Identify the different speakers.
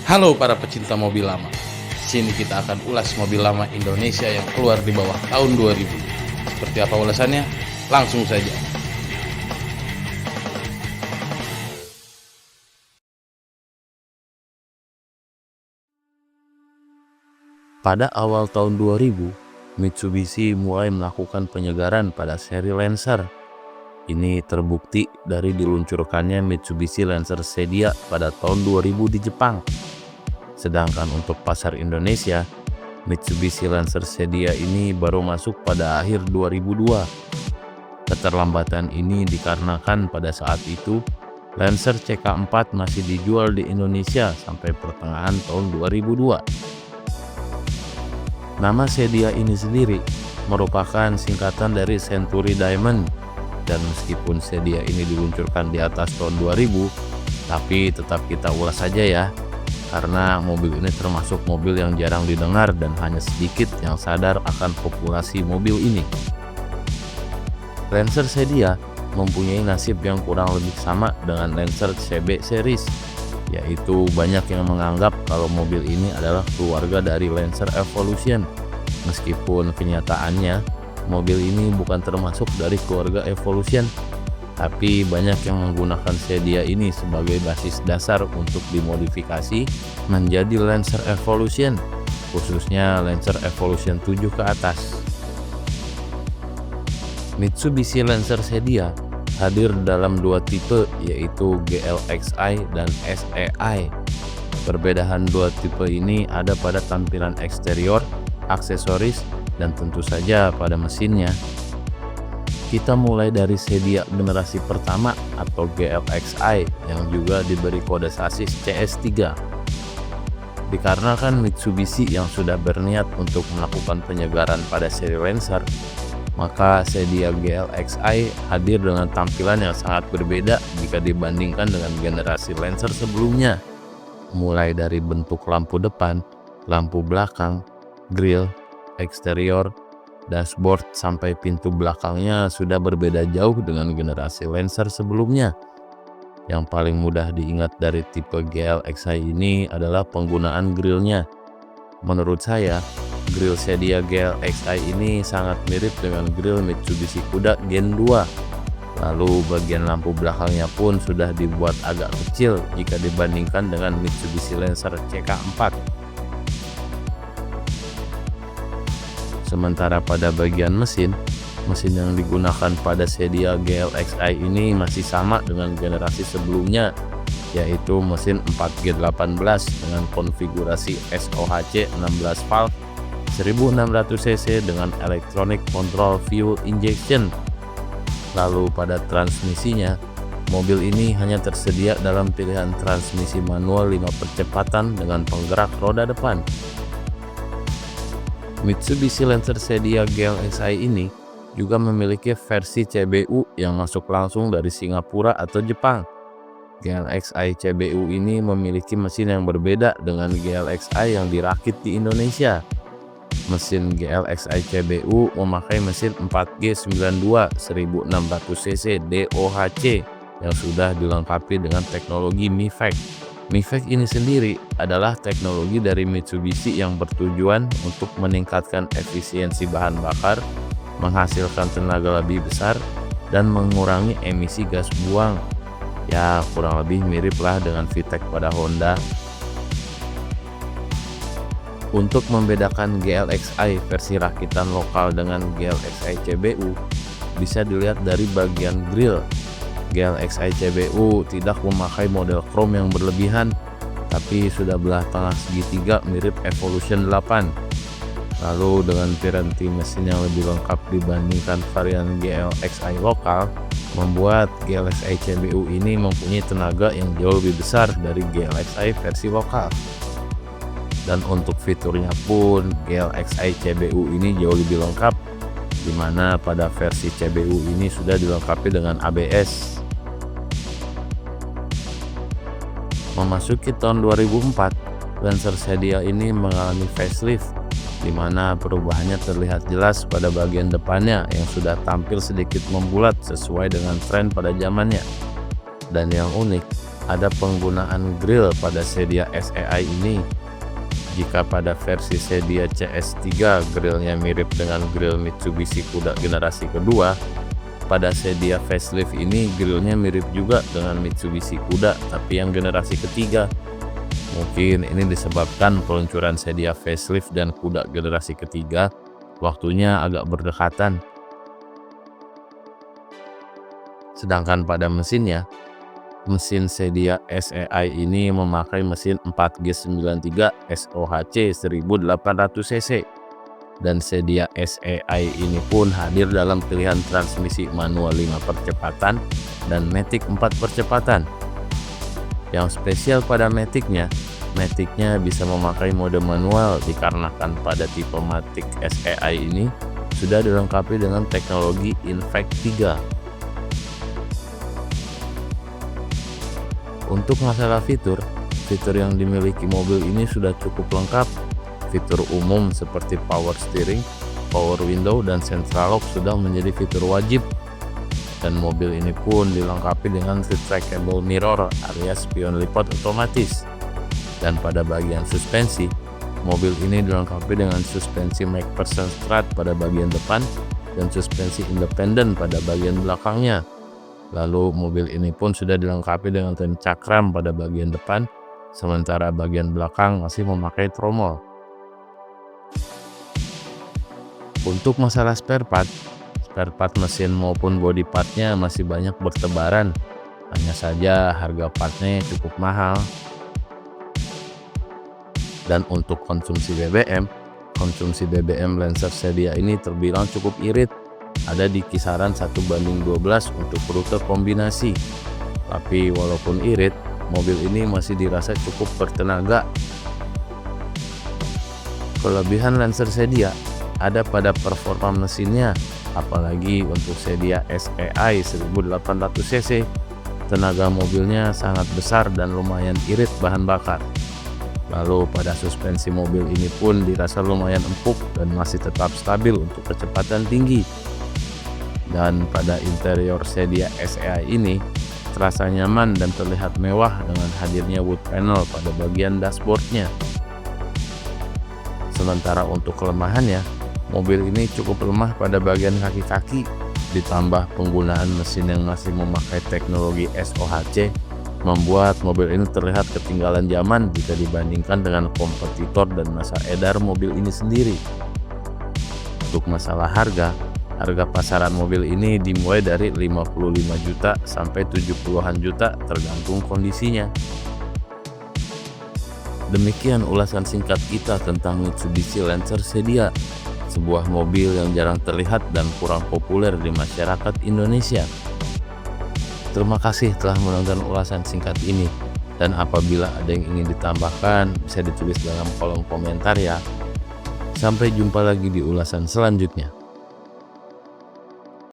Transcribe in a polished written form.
Speaker 1: Halo para pecinta mobil lama. Sini kita akan ulas mobil lama Indonesia yang keluar di bawah tahun 2000. Seperti apa ulasannya? Langsung saja. Pada awal tahun 2000, Mitsubishi mulai melakukan penyegaran pada seri Lancer. Ini terbukti dari diluncurkannya Mitsubishi Lancer Sedia pada tahun 2000 di Jepang. Sedangkan untuk pasar Indonesia, Mitsubishi Lancer Sedia ini baru masuk pada akhir 2002. Keterlambatan ini dikarenakan pada saat itu Lancer CK4 masih dijual di Indonesia sampai pertengahan tahun 2002. Nama Sedia ini sendiri merupakan singkatan dari Century Diamond, dan meskipun Sedia ini diluncurkan di atas tahun 2000, tapi tetap kita ulas saja ya, karena mobil ini termasuk mobil yang jarang didengar dan hanya sedikit yang sadar akan populasi mobil ini. Lancer Sedia mempunyai nasib yang kurang lebih sama dengan Lancer CB series, yaitu banyak yang menganggap kalau mobil ini adalah keluarga dari Lancer Evolution. Meskipun kenyataannya mobil ini bukan termasuk dari keluarga Evolution, tapi banyak yang menggunakan Sedia ini sebagai basis dasar untuk dimodifikasi menjadi Lancer Evolution, khususnya Lancer Evolution 7 ke atas. Mitsubishi Lancer Sedia hadir dalam dua tipe, yaitu GLXi dan SEI. Perbedaan dua tipe ini ada pada tampilan eksterior, aksesoris, dan tentu saja pada mesinnya. Kita mulai dari Sedia generasi pertama atau GLXi yang juga diberi kode sasis CS3. Dikarenakan Mitsubishi yang sudah berniat untuk melakukan penyegaran pada seri Lancer, maka Sedia GLXi hadir dengan tampilan yang sangat berbeda jika dibandingkan dengan generasi Lancer sebelumnya. Mulai dari bentuk lampu depan, lampu belakang, grill, eksterior, dashboard, sampai pintu belakangnya sudah berbeda jauh dengan generasi Lancer sebelumnya. Yang paling mudah diingat dari tipe GLXi ini adalah penggunaan grillnya. Menurut saya, grill Sedia GLXi ini sangat mirip dengan grill Mitsubishi Kuda Gen 2. Lalu bagian lampu belakangnya pun sudah dibuat agak kecil jika dibandingkan dengan Mitsubishi Lancer CK4. Sementara pada bagian mesin yang digunakan pada Sedia GLXi ini masih sama dengan generasi sebelumnya, yaitu mesin 4G18 dengan konfigurasi SOHC 16 valve 1600 cc dengan electronic control fuel injection. Lalu pada transmisinya, mobil ini hanya tersedia dalam pilihan transmisi manual 5 percepatan dengan penggerak roda depan. Mitsubishi Lancer Sedia GLXi ini juga memiliki versi CBU yang masuk langsung dari Singapura atau Jepang. GLXi CBU ini memiliki mesin yang berbeda dengan GLXi yang dirakit di Indonesia. Mesin GLXi CBU memakai mesin 4G92 1600 cc DOHC yang sudah dilengkapi dengan teknologi MIVEC. MIVEC ini sendiri adalah teknologi dari Mitsubishi yang bertujuan untuk meningkatkan efisiensi bahan bakar, menghasilkan tenaga lebih besar, dan mengurangi emisi gas buang. Ya, kurang lebih mirip lah dengan VTEC pada Honda. Untuk membedakan GLXi versi rakitan lokal dengan GLXi CBU, bisa dilihat dari bagian grill. GLXi CBU tidak memakai model chrome yang berlebihan, tapi sudah belah tengah segitiga mirip Evolution 8. Lalu dengan piranti mesin yang lebih lengkap dibandingkan varian GLXi lokal, membuat GLXi CBU ini mempunyai tenaga yang jauh lebih besar dari GLXi versi lokal. Dan untuk fiturnya pun GLXi CBU ini jauh lebih lengkap, di mana pada versi CBU ini sudah dilengkapi dengan ABS. Memasuki tahun 2004, Lancer Sedia ini mengalami facelift, di mana perubahannya terlihat jelas pada bagian depannya yang sudah tampil sedikit membulat sesuai dengan tren pada zamannya. Dan yang unik, ada penggunaan grill pada Xenia SEI ini. Jika pada versi Xenia CS3 grillnya mirip dengan grill Mitsubishi Kuda generasi kedua, pada Xenia facelift ini grillnya mirip juga dengan Mitsubishi Kuda tapi yang generasi ketiga. Mungkin ini disebabkan peluncuran Xenia facelift dan Kuda generasi ketiga waktunya agak berdekatan. Sedangkan pada mesinnya, mesin Xenia SEI ini memakai mesin 4G93 SOHC 1800 cc. Dan Xenia SEI ini pun hadir dalam pilihan transmisi manual 5 percepatan dan matic 4 percepatan. Yang spesial pada maticnya bisa memakai mode manual dikarenakan pada tipe matic SEI ini sudah dilengkapi dengan teknologi Infect 3. Untuk masalah fitur yang dimiliki mobil ini sudah cukup lengkap. Fitur umum seperti power steering, power window, dan central lock sudah menjadi fitur wajib. Dan mobil ini pun dilengkapi dengan retractable mirror alias spion lipat otomatis. Dan pada bagian suspensi, mobil ini dilengkapi dengan suspensi MacPherson Strut pada bagian depan dan suspensi independen pada bagian belakangnya. Lalu mobil ini pun sudah dilengkapi dengan rem cakram pada bagian depan, sementara bagian belakang masih memakai tromol. Untuk masalah spare part mesin maupun body partnya masih banyak bertebaran. Hanya saja harga partnya cukup mahal. Dan untuk konsumsi BBM Lancer Xenia ini terbilang cukup irit. Ada di kisaran 1:12 untuk rute kombinasi. Tapi walaupun irit, mobil ini masih dirasa cukup bertenaga. Kelebihan Lancer Xenia ada pada performa mesinnya, apalagi untuk Xenia SEI 1800 cc. Tenaga mobilnya sangat besar dan lumayan irit bahan bakar. Lalu pada suspensi mobil ini pun dirasa lumayan empuk dan masih tetap stabil untuk kecepatan tinggi. Dan pada interior Xenia SEI ini terasa nyaman dan terlihat mewah dengan hadirnya wood panel pada bagian dashboardnya. Sementara untuk kelemahannya, mobil ini cukup lemah pada bagian kaki-kaki, ditambah penggunaan mesin yang masih memakai teknologi SOHC membuat mobil ini terlihat ketinggalan zaman jika dibandingkan dengan kompetitor dan masa edar mobil ini sendiri. Untuk masalah harga pasaran mobil ini dimulai dari 55 juta sampai 70-an juta tergantung kondisinya. Demikian ulasan singkat kita tentang Mitsubishi Lancer Xenia, sebuah mobil yang jarang terlihat dan kurang populer di masyarakat Indonesia. Terima kasih telah menonton ulasan singkat ini, dan apabila ada yang ingin ditambahkan bisa ditulis dalam kolom komentar ya. Sampai jumpa lagi di ulasan selanjutnya.